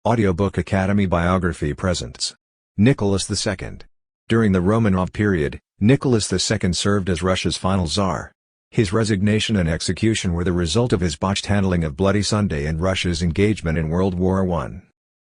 Audiobook Academy Biography presents Nicholas II. During the Romanov period, Nicholas II served as Russia's final Tsar. His resignation and execution were the result of his botched handling of Bloody Sunday and Russia's engagement in World War I.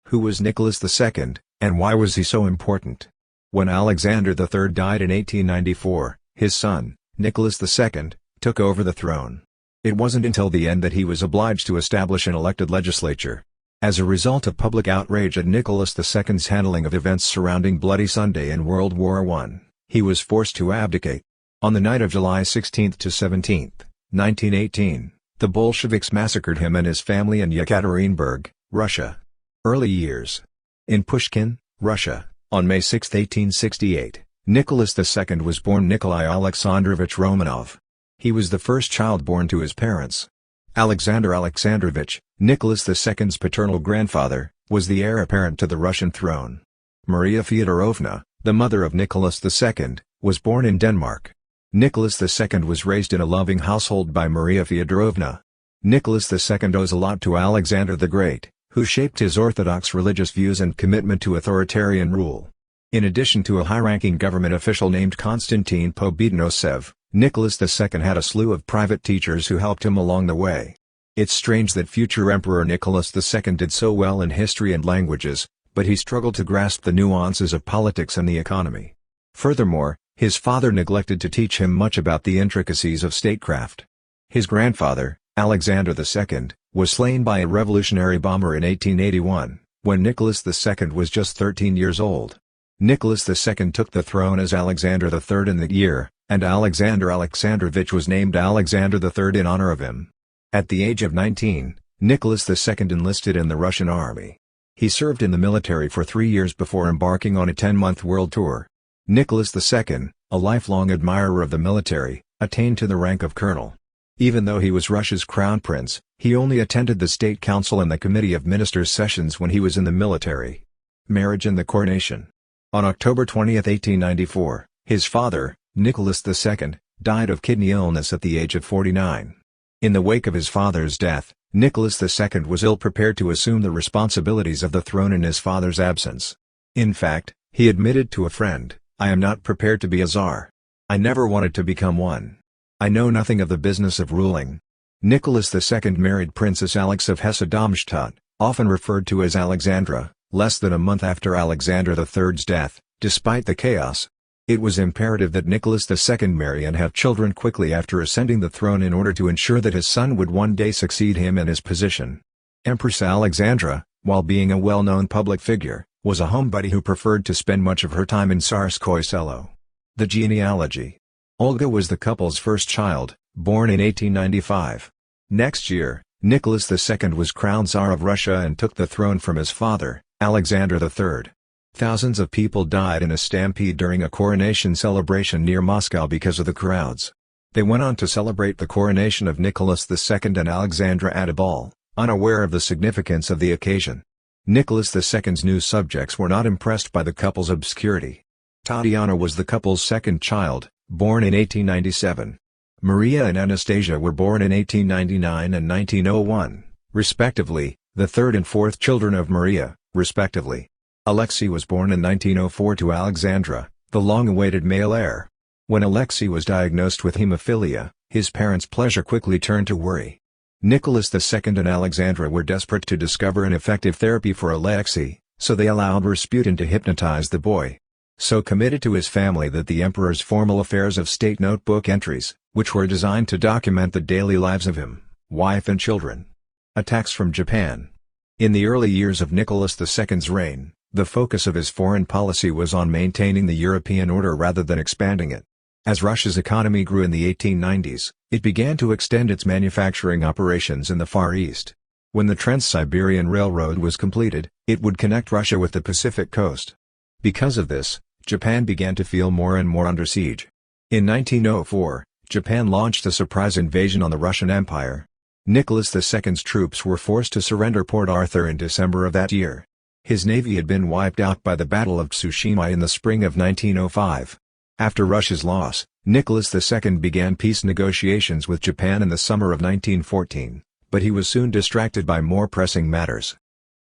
Who was Nicholas II, and why was he so important? When Alexander III died in 1894, his son, Nicholas II, took over the throne. It wasn't until the end that he was obliged to establish an elected legislature. As a result of public outrage at Nicholas II's handling of events surrounding Bloody Sunday and World War I, he was forced to abdicate. On the night of July 16 to 17, 1918, the Bolsheviks massacred him and his family in Yekaterinburg, Russia. Early years. In Pushkin, Russia, on May 6, 1868, Nicholas II was born Nikolai Alexandrovich Romanov. He was the first child born to his parents. Alexander Alexandrovich, Nicholas II's paternal grandfather, was the heir apparent to the Russian throne. Maria Fyodorovna, the mother of Nicholas II, was born in Denmark. Nicholas II was raised in a loving household by Maria Fyodorovna. Nicholas II owes a lot to Alexander the Great, who shaped his orthodox religious views and commitment to authoritarian rule. In addition to a high-ranking government official named Konstantin Pobednosev, Nicholas II had a slew of private teachers who helped him along the way. It's strange that future Emperor Nicholas II did so well in history and languages, but he struggled to grasp the nuances of politics and the economy. Furthermore, his father neglected to teach him much about the intricacies of statecraft. His grandfather, Alexander II, was slain by a revolutionary bomber in 1881, when Nicholas II was just 13 years old. Nicholas II took the throne as Alexander III in that year, and Alexander Alexandrovich was named Alexander III in honor of him. At the age of 19, Nicholas II enlisted in the Russian army. He served in the military for 3 years before embarking on a 10-month world tour. Nicholas II, a lifelong admirer of the military, attained to the rank of colonel. Even though he was Russia's crown prince, he only attended the State Council and the Committee of Ministers sessions when he was in the military. Marriage and the Coronation. On October 20, 1894, his father, Nicholas II, died of kidney illness at the age of 49. In the wake of his father's death, Nicholas II was ill-prepared to assume the responsibilities of the throne in his father's absence. In fact, he admitted to a friend, "I am not prepared to be a czar. I never wanted to become one. I know nothing of the business of ruling." Nicholas II married Princess Alex of Hesse-Darmstadt, often referred to as Alexandra, less than a month after Alexander III's death. Despite the chaos, it was imperative that Nicholas II marry and have children quickly after ascending the throne in order to ensure that his son would one day succeed him in his position. Empress Alexandra, while being a well-known public figure, was a homebody who preferred to spend much of her time in Tsarskoye Selo. The genealogy. Olga was the couple's first child, born in 1895. Next year, Nicholas II was crowned Tsar of Russia and took the throne from his father, Alexander III. Thousands of people died in a stampede during a coronation celebration near Moscow because of the crowds. They went on to celebrate the coronation of Nicholas II and Alexandra at a ball, unaware of the significance of the occasion. Nicholas II's new subjects were not impressed by the couple's obscurity. Tatiana was the couple's second child, born in 1897. Maria and Anastasia were born in 1899 and 1901, respectively, the third and fourth children of Maria, respectively. Alexei was born in 1904 to Alexandra, the long-awaited male heir. When Alexei was diagnosed with hemophilia, his parents' pleasure quickly turned to worry. Nicholas II and Alexandra were desperate to discover an effective therapy for Alexei, so they allowed Rasputin to hypnotize the boy. So committed to his family that the emperor's formal affairs of state notebook entries, which were designed to document the daily lives of him, wife and children. Attacks from Japan. In the early years of Nicholas II's reign, the focus of his foreign policy was on maintaining the European order rather than expanding it. As Russia's economy grew in the 1890s, it began to extend its manufacturing operations in the Far East. When the Trans-Siberian Railroad was completed, it would connect Russia with the Pacific coast. Because of this, Japan began to feel more and more under siege. In 1904, Japan launched a surprise invasion on the Russian Empire. Nicholas II's troops were forced to surrender Port Arthur in December of that year. His navy had been wiped out by the Battle of Tsushima in the spring of 1905. After Russia's loss, Nicholas II began peace negotiations with Japan in the summer of 1914, but he was soon distracted by more pressing matters.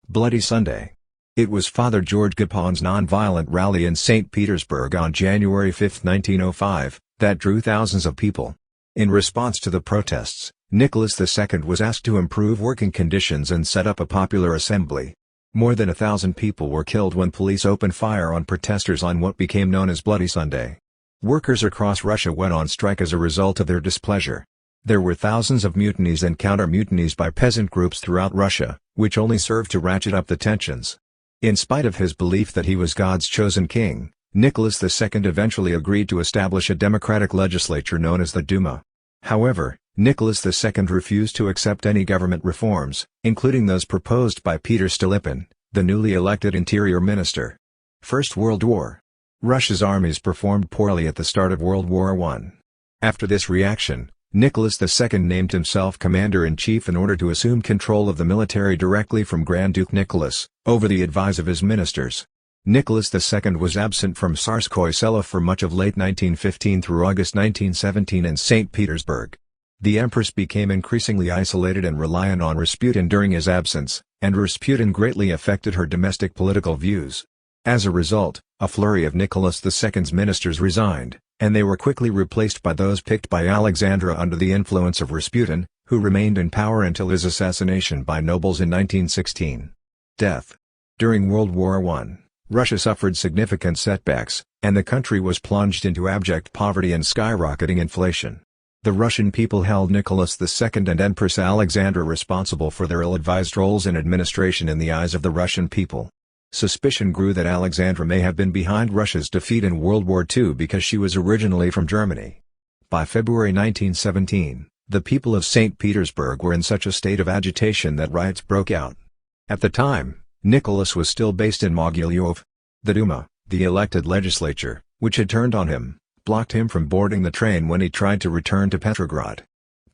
Bloody Sunday. It was Father George Gapon's nonviolent rally in St. Petersburg on January 5, 1905, that drew thousands of people. In response to the protests, Nicholas II was asked to improve working conditions and set up a popular assembly. More than 1,000 people were killed when police opened fire on protesters on what became known as Bloody Sunday. Workers across Russia went on strike as a result of their displeasure. There were thousands of mutinies and counter-mutinies by peasant groups throughout Russia, which only served to ratchet up the tensions. In spite of his belief that he was God's chosen king, Nicholas II eventually agreed to establish a democratic legislature known as the Duma. However, Nicholas II refused to accept any government reforms, including those proposed by Peter Stolypin, the newly elected interior minister. First World War. Russia's armies performed poorly at the start of World War I. After this reaction, Nicholas II named himself commander-in-chief in order to assume control of the military directly from Grand Duke Nicholas, over the advice of his ministers. Nicholas II was absent from Tsarskoye Selo for much of late 1915 through August 1917 in St. Petersburg. The empress became increasingly isolated and reliant on Rasputin during his absence, and Rasputin greatly affected her domestic political views. As a result, a flurry of Nicholas II's ministers resigned, and they were quickly replaced by those picked by Alexandra under the influence of Rasputin, who remained in power until his assassination by nobles in 1916. Death. During World War I, Russia suffered significant setbacks, and the country was plunged into abject poverty and skyrocketing inflation. The Russian people held Nicholas II and Empress Alexandra responsible for their ill-advised roles in administration in the eyes of the Russian people. Suspicion grew that Alexandra may have been behind Russia's defeat in World War II because she was originally from Germany. By February 1917, the people of St. Petersburg were in such a state of agitation that riots broke out. At the time, Nicholas was still based in Mogilev. The Duma, the elected legislature, which had turned on him, blocked him from boarding the train when he tried to return to Petrograd.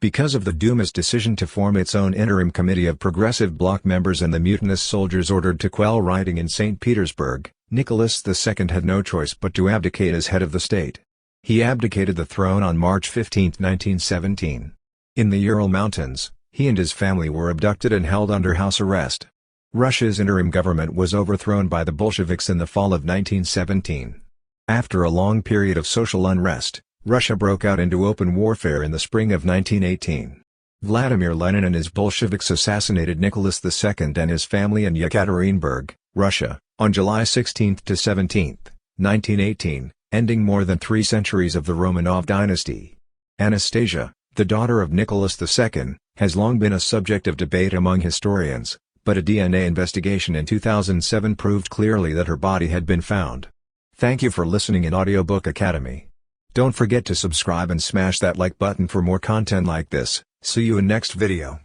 Because of the Duma's decision to form its own interim committee of progressive bloc members and the mutinous soldiers ordered to quell rioting in St. Petersburg, Nicholas II had no choice but to abdicate as head of the state. He abdicated the throne on March 15, 1917. In the Ural Mountains, he and his family were abducted and held under house arrest. Russia's interim government was overthrown by the Bolsheviks in the fall of 1917. After a long period of social unrest, Russia broke out into open warfare in the spring of 1918. Vladimir Lenin and his Bolsheviks assassinated Nicholas II and his family in Yekaterinburg, Russia, on July 16 to 17, 1918, ending more than 3 centuries of the Romanov dynasty. Anastasia, the daughter of Nicholas II, has long been a subject of debate among historians, but a DNA investigation in 2007 proved clearly that her body had been found. Thank you for listening in Audiobook Academy. Don't forget to subscribe and smash that like button for more content like this. See you in next video.